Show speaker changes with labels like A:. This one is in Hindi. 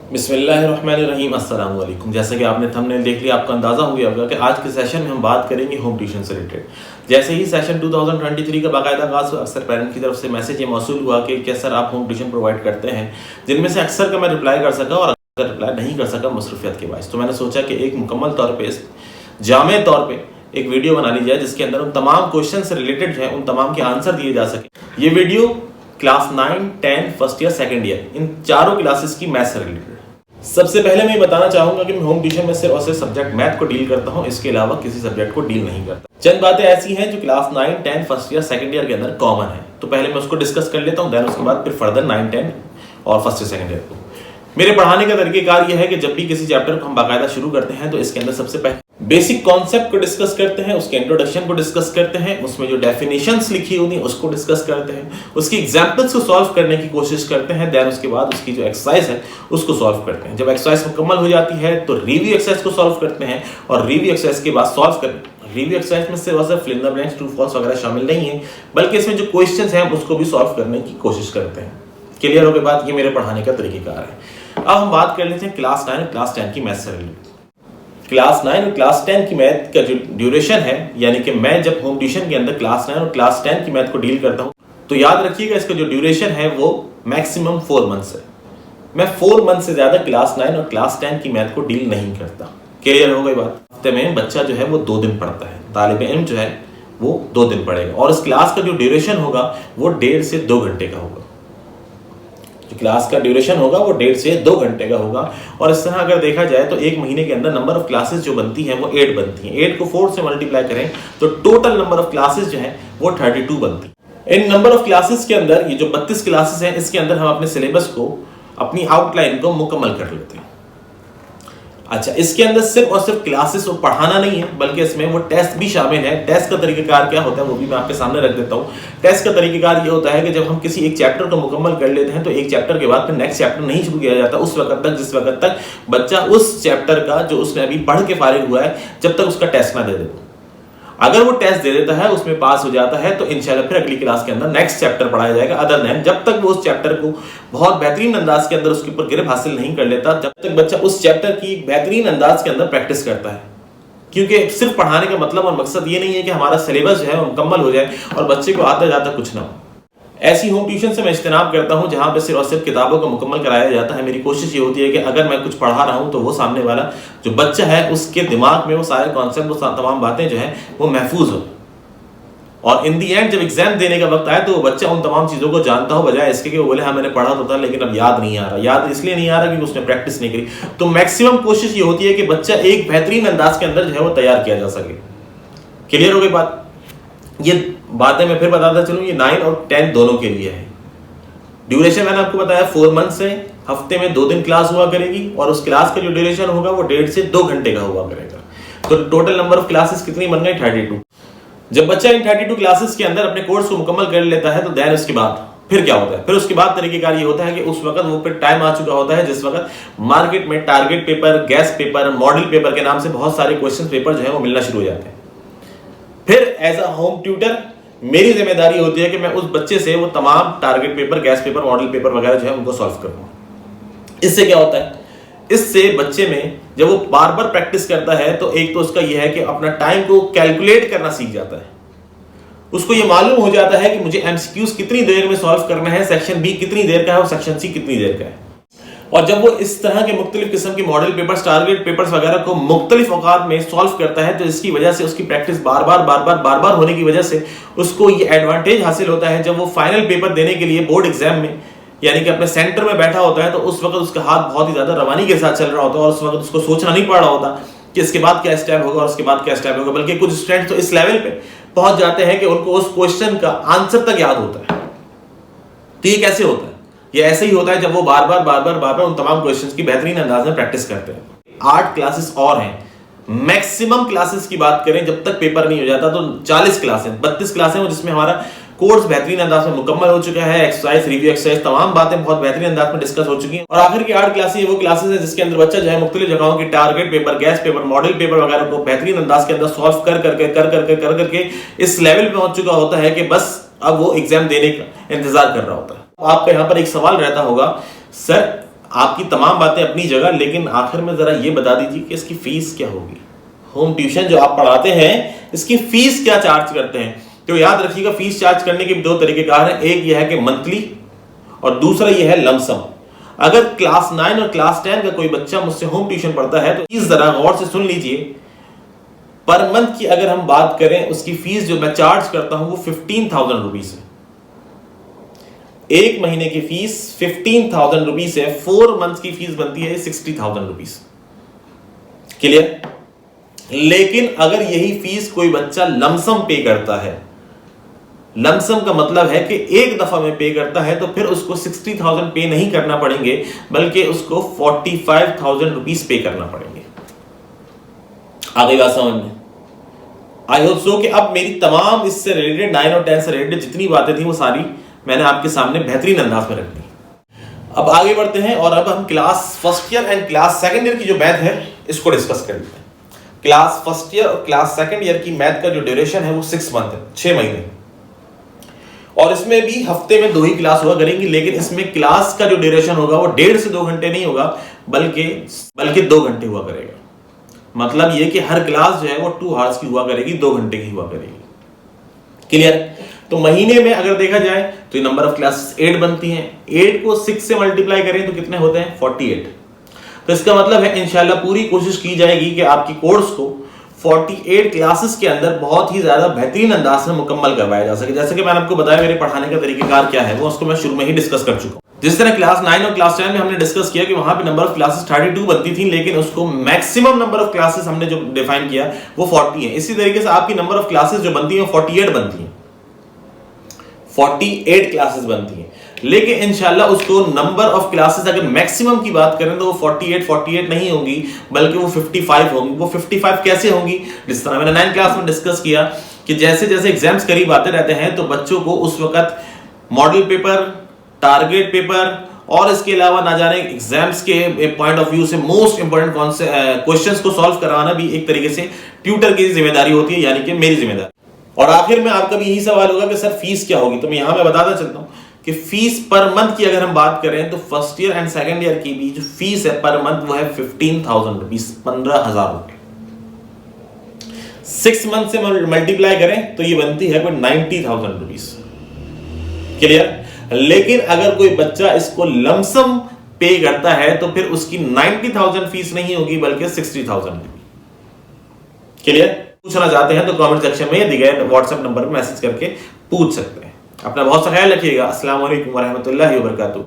A: बिस्मिल्लाहिर्रहमानिर्रहीम, अस्सलाम वालेकुम। जैसा कि आपने थंबनेल देख लिया, आपको अंदाज़ा हो गया होगा कि आज के सेशन में हम बात करेंगे होम ट्यूशन से रिलेटेड। जैसे ही सेशन 2023 का बाकायदा आगाज़ अक्सर पेरेंट की तरफ से मैसेज ये मौसूल हुआ कि क्या सर आप होम ट्यूशन प्रोवाइड करते हैं, जिनमें से अक्सर का मैं रिप्लाई कर सका और अगर रिप्लाई नहीं कर सका मसरूफियत के बायस, तो मैंने सोचा कि एक मुकम्मल तौर पर जामे तौर पर एक वीडियो बना ली जाए जिसके अंदर उन तमाम क्वेश्चन से रिलेटेड जो है उन तमाम के आंसर दिए जा सके। ये video class 9, 10, first year, second year in चारों क्लासेस की मैथ्स से रिलेटेड। सबसे पहले मैं बताना चाहूंगा कि मैं होम ट्यूशन में सिर्फ और सिर्फ सब्जेक्ट मैथ को डील करता हूं, इसके अलावा किसी सब्जेक्ट को डील नहीं करता। चंद बातें ऐसी हैं जो class 9, 10, first year, second year के अंदर कॉमन है, तो पहले मैं उसको डिस्कस कर लेता हूं, देन उसके बाद फिर फर्दर 9, 10 और फर्स्ट ईयर, सेकंड ईयर को। मेरे पढ़ाने का तरीकेकार यह है कि जब भी किसी चैप्टर को हम बाकायदा शुरू करते हैं तो इसके अंदर सबसे पहले बेसिक कॉन्सेप्ट को डिस्कस करते हैं, उसके इंट्रोडक्शन को डिस्कस करते हैं, उसमें जो डेफिनेशंस लिखी होती हैं उसको डिस्कस करते हैं, उसकी एग्जांपल्स को सॉल्व करने की कोशिश करते हैं, देन उसके बाद उसकी जो एक्सरसाइज है उसको सॉल्व करते हैं। जब एक्सरसाइज मुकम्मल हो जाती है तो रिव्यू एक्सरसाइज को सॉल्व करते हैं और रिव्यू एक्सरसाइज के बाद सॉल्व करते हैं। रिव्यू एक्सरसाइज में सिर्फ fill in the blanks, true false वगैरह शामिल नहीं है, बल्कि इसमें जो क्वेश्चंस हैं उसको भी सॉल्व करने की कोशिश करते हैं। क्लियर हो गई बात? ये मेरे पढ़ाने का तरीकेकार है। अब हम बात कर लेते हैं क्लास 9 और क्लास 10 की मैथ्स से रिलेटेड। क्लास 9 और क्लास 10 की मैथ का जो ड्यूरेशन है, यानी कि मैं जब होम ट्यूशन के अंदर क्लास 9 और क्लास 10 की मैथ को डील करता हूं तो याद रखिएगा इसका जो ड्यूरेशन है वो मैक्सिमम 4 मंथ्स है। मैं 4 मंथ से ज्यादा क्लास 9 और क्लास 10 की मैथ को डील नहीं करता। क्लियर हो गई बात? हफ्ते में बच्चा जो है वो 2 दिन पढ़ता है, तालिब इल्म जो है वो 2 दिन पढ़ेगा और इस क्लास का जो ड्यूरेशन होगा वो 1.5 से 2 घंटे का होगा। जो क्लास का ड्यूरेशन होगा वो 1.5 से 2 घंटे का होगा। और इस तरह अगर देखा जाए तो एक महीने के अंदर नंबर ऑफ क्लासेस जो बनती हैं वो 8 बनती हैं। 8 को 4 से मल्टीप्लाई करें तो टोटल नंबर ऑफ क्लासेस जो है वो 32 बनती है। इन नंबर ऑफ क्लासेस के अंदर ये जो 32 क्लासेस हैं इसके अंदर हम अपने सिलेबस को, अपनी आउटलाइन को मुकम्मल कर लेते हैं। अच्छा, इसके अंदर सिर्फ और सिर्फ क्लासेस को पढ़ाना नहीं है, बल्कि इसमें वो टेस्ट भी शामिल है। टेस्ट का तरीकेकार क्या होता है वो भी मैं आपके सामने रख देता हूँ। टेस्ट का तरीकेकार ये होता है कि जब हम किसी एक चैप्टर को मुकम्मल कर लेते हैं तो एक चैप्टर के बाद फिर नेक्स्ट चैप्टर नहीं शुरू किया जाता उस वक्त तक जिस वक्त तक बच्चा उस चैप्टर का जो उसने अभी पढ़ के फारिग हुआ है जब तक उसका टेस्ट ना दे दे। अगर वो टेस्ट दे देता है, उसमें पास हो जाता है, तो इंशाल्लाह फिर अगली क्लास के अंदर नेक्स्ट चैप्टर पढ़ाया जाएगा। अदर देन जब तक वो उस चैप्टर को बहुत बेहतरीन अंदाज के अंदर उसके ऊपर गिरफ्त हासिल नहीं कर लेता, जब तक बच्चा उस चैप्टर की बेहतरीन अंदाज के अंदर प्रैक्टिस करता है। क्योंकि सिर्फ पढ़ाने का मतलब और मकसद ये नहीं है कि हमारा सिलेबस जो है वो मुकम्मल हो जाए और बच्चे को आता जाता कुछ ना हो। ऐसी होम ट्यूशन से मैं इज्तिनाब करता हूं जहां पे सिर्फ और सिर्फ किताबों को मुकम्मल कराया जाता है। मेरी कोशिश ये होती है कि अगर मैं कुछ पढ़ा रहा हूं तो वो सामने वाला जो बच्चा है उसके दिमाग में वो सारे कॉन्सेप्ट, वो तमाम बातें जो है वो महफूज हो और इन दी एंड जब एग्जाम देने का वक्त आए तो वो बच्चा उन तमाम चीजों को जानता हो, बजाय इसके कि वो बोले हाँ मैंने पढ़ा तो था लेकिन अब याद नहीं आ रहा। याद इसलिए नहीं आ रहा क्योंकि उसने प्रैक्टिस नहीं करी। तो मैक्सिमम कोशिश ये होती है कि बच्चा एक बेहतरीन अंदाज के अंदर जो है वो तैयार किया जा सके। क्लियर हो गई बात? ये बातें मैं फिर बताता चलूं, ये 9 और 10 दोनों के लिए है। ड्यूरेशन मैंने आपको बताया 4 मंथ से, हफ्ते में 2 दिन क्लास हुआ करेगी और उस क्लास का जो ड्यूरेशन होगा वो 1.5 से 2 घंटे का हुआ करेगा। तो टोटल नंबर ऑफ क्लासेस कितनी बन गई? 32। जब बच्चा इन 32 क्लासेस के अंदर अपने कोर्स को मुकम्मल कर लेता है तो देन उसके बाद फिर क्या होता है? फिर उसके बाद तरीकेकार ये होता है कि उस वक्त वो फिर टाइम आ चुका होता है जिस वक्त मार्केट में target paper, gas paper, model paper के नाम से बहुत सारे क्वेश्चन पेपर जो है वो मिलना शुरू हो जाते हैं। फिर एज अ होम ट्यूटर मेरी जिम्मेदारी होती है कि मैं उस बच्चे से वो तमाम target paper, gas paper, model paper वगैरह जो है उनको सॉल्व करूंगा। इससे क्या होता है? इससे बच्चे में जब वो बार बार प्रैक्टिस करता है तो एक तो उसका यह है कि अपना टाइम को कैलकुलेट करना सीख जाता है। उसको ये मालूम हो जाता है कि मुझे एमसीक्यूज कितनी देर में सॉल्व करना है, सेक्शन बी कितनी देर का है और सेक्शन सी कितनी देर का है। और जब वो इस तरह के मुख्तलिफ किस्म के मॉडल पेपर्स, टारगेट पेपर्स वगैरह को मुख्तलिफ औकात में सॉल्व करता है तो इसकी वजह से उसकी प्रैक्टिस बार बार होने की वजह से उसको ये एडवांटेज हासिल होता है। जब वो फाइनल पेपर देने के लिए बोर्ड एग्जाम में यानी कि अपने सेंटर में बैठा होता है तो उस वक्त उसका हाथ बहुत ही ज्यादा रवानी के साथ चल रहा होता है और उस वक्त उसको सोचना नहीं पड़ रहा होता कि इसके बाद क्या स्टेप होगा और उसके बाद क्या स्टेप होगा। बल्कि कुछ स्टूडेंट्स तो इस लेवल पे पहुंच जाते हैं कि उनको उस क्वेश्चन का आंसर तक याद होता है। तो ये कैसे होता है? ये ऐसे ही होता है जब वो बार बार उन तमाम क्वेश्चंस की बेहतरीन अंदाज में प्रैक्टिस करते हैं। 8 क्लासेस और हैं। मैक्सिमम क्लासेस की बात करें जब तक पेपर नहीं हो जाता तो 40 क्लासेस, 32 क्लासें हो जिसमें हमारा कोर्स बेहतरीन अंदाज में मुकम्मल हो चुका है। एक्सरसाइज, रिव्यू एक्सरसाइज, तमाम बातें बहुत बेहतरीन अंदाज में डिस्कस हो चुकी हैं। और आखिर की 8 क्लासेस वो क्लासेस है जिसके अंदर बच्चा जो है मुख्तलिफ जगहों के target paper, gas paper, model paper वगैरह को बेहतरीन अंदाज के अंदर सॉल्व कर करके इस लेवल पे पहुंच चुका होता है कि बस अब वो एग्जाम देने का इंतजार कर रहा होता है। आपका यहाँ पर एक सवाल रहता होगा, सर आपकी तमाम बातें अपनी जगह, लेकिन आखिर में जरा ये बता दीजिए कि इसकी फीस क्या होगी। होम ट्यूशन जो आप पढ़ाते हैं इसकी फीस क्या चार्ज करते हैं? तो याद रखिएगा, फीस चार्ज करने के भी दो तरीकेकार हैं। एक यह है कि मंथली और दूसरा यह है लमसम। अगर क्लास 9 और क्लास 10 का कोई बच्चा मुझसे होम ट्यूशन पढ़ता है तो प्लीज जरा गौर से सुन लीजिए। पर मंथ की अगर हम बात करें, उसकी फीस जो मैं चार्ज करता हूं वो 15,000 रुपीज है। एक महीने की फीस 15,000 रुपीज है। 4 मंथ की फीस बनती है 60,000 रुपीज। क्लियर? लेकिन अगर यही फीस कोई बच्चा लमसम पे करता है, लमसम का मतलब है कि एक दफा में पे करता है, तो फिर उसको 60,000 पे नहीं करना पड़ेंगे, बल्कि उसको 45,000 रुपीज पे करना पड़ेंगे। आ गई बात समझ में? आई होप सो कि अब मेरी तमाम इससे रिलेटेड 9 और 10 से रिलेटेड जितनी बातें थी वो सारी मैंने आपके सामने बेहतरीन अंदाज में रख दी। अब आगे बढ़ते हैं और अब हम class first year and class second year की जो मैथ है इसको डिस्कस कर लेते हैं। क्लास फर्स्ट ईयर और क्लास सेकंड ईयर की मैथ का जो ड्यूरेशन है वो 6 मंथ है, 6 महीने। और इसमें भी हफ्ते में 2 ही क्लास हुआ करेंगी, लेकिन इसमें क्लास का जो ड्यूरेशन होगा वो 1.5 से 2 घंटे नहीं होगा, बल्कि 2 घंटे हुआ करेगा। मतलब ये कि हर क्लास जो है वो 2 आवर्स की हुआ करेगी, 2 घंटे की हुआ करेगी। क्लियर? तो महीने में अगर देखा जाए तो ये नंबर ऑफ क्लासेस 8 बनती हैं। 8 को 6 से मल्टीप्लाई करें तो कितने होते हैं? 48। तो इसका मतलब है इंशाल्लाह पूरी कोशिश की जाएगी कि आपकी कोर्स को 48 क्लासेस के अंदर बहुत ही ज्यादा बेहतरीन अंदाज में मुकम्मल करवाया जा सके। जैसे कि मैंने आपको बताया मेरे पढ़ाने का तरीकेकार क्या है, वो उसको मैं शुरू में ही डिस्कस कर चुका हूं। जिस तरह क्लास 9 और क्लास 10 में हमने डिस्कस किया कि वहां पे नंबर ऑफ क्लासेस 32 बनती थी, लेकिन उसको मैक्सिमम नंबर ऑफ क्लासेस हमने जो डिफाइन किया वो 40 है। इसी तरीके से आपकी नंबर ऑफ क्लासेस जो बनती है 48 बनती है, 48 क्लासेस बनती है। लेकिन इंशाल्लाह उसको नंबर ऑफ क्लासेस अगर मैक्सिमम की बात करें तो वो 48 नहीं होंगी, बल्कि वो 55 होंगी। वो 55 कैसे होंगी? जिस तरह मैंने 9 क्लास में डिस्कस किया कि जैसे जैसे एग्जाम्स करीब आते रहते हैं तो बच्चों को उस वक्त मॉडल पेपर, टारगेट पेपर और इसके अलावा ना जाने एग्जाम्स के पॉइंट ऑफ व्यू से मोस्ट इंपोर्टेंट कौन से क्वेश्चंस को सॉल्व कराना भी एक तरीके से ट्यूटर की जिम्मेदारी होती है, यानी कि मेरी जिम्मेदारी। और आखिर में आपका भी यही सवाल होगा कि सर फीस क्या होगी? तो मैं यहां बताता चलता हूं कि फीस पर मंथ की अगर हम बात करें तो first year and second year की भी जो फीस है पर मंथ वो है 15,000 रुपीज, 15,000 रुपए। 6 मंथ से मल्टीप्लाई करें तो ये बनती है कोई 90,000 रुपीज। क्लियर? लेकिन अगर कोई बच्चा इसको लमसम पे करता है तो फिर उसकी 90,000 फीस नहीं होगी, बल्कि 60,000 होगी। क्लियर? पूछना चाहते हैं तो कमेंट सेक्शन में दिए गए व्हाट्सएप नंबर पर मैसेज करके पूछ सकते हैं। अपना बहुत सा ख्याल रखिएगा। अस्सलाम वालेकुम वरहमतुल्लाहि वबरकातुहू।